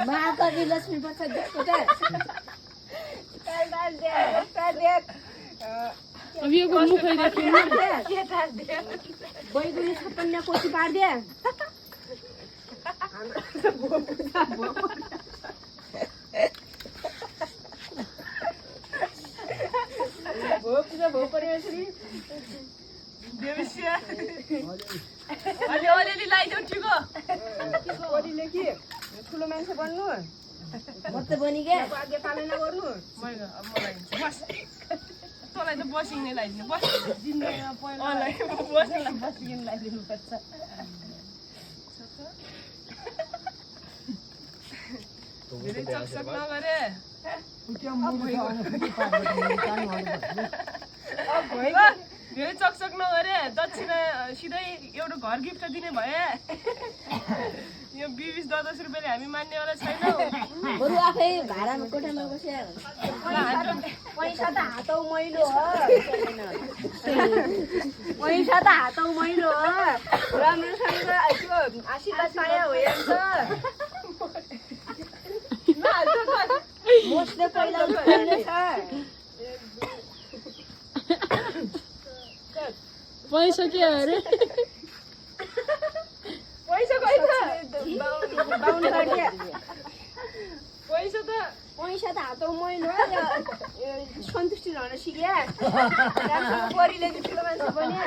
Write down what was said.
महाकवि लक्ष्मीप्रसाद देवकोटा अब यो को मुखै देखिनु बैगुनी छपन्या कोसी पार्दे भो परिवेश्वरी देवसिया अलिअलि लाइदेऊ ठिको छोरीले कि ठुलो मान्छे बन्नु म त बनि के आगे पालना गर्नु मैले अब मलाई बस तँलाई त बसिङ नै लाइदिनु बस जिन्दगीमा पहिला मलाई बसिन लाइदिनु पर्छ धेरै चकचक नगरे धेरै चकचक नगरे दक्षिणा सिधै एउटा घर गिफ्ट दिने भए यो 20-10 रुपियाँले हामी मान्नेवाला छैनौँ बरु आफै भाडामा कोठामा बसे पैसा त हातौ मैलो हो पैसा त हातौ मैलो हो राम्रोसँग त्यो आशीर्वाद पायो हो मोस्टले पहिला उठाउने छ पैसा के अरे पैसा पैसा पैसा त हातौ मैलो हो सन्तुष्टि रहन सिक्या परिले चाहिँ ठुलो मान्छे बन्यो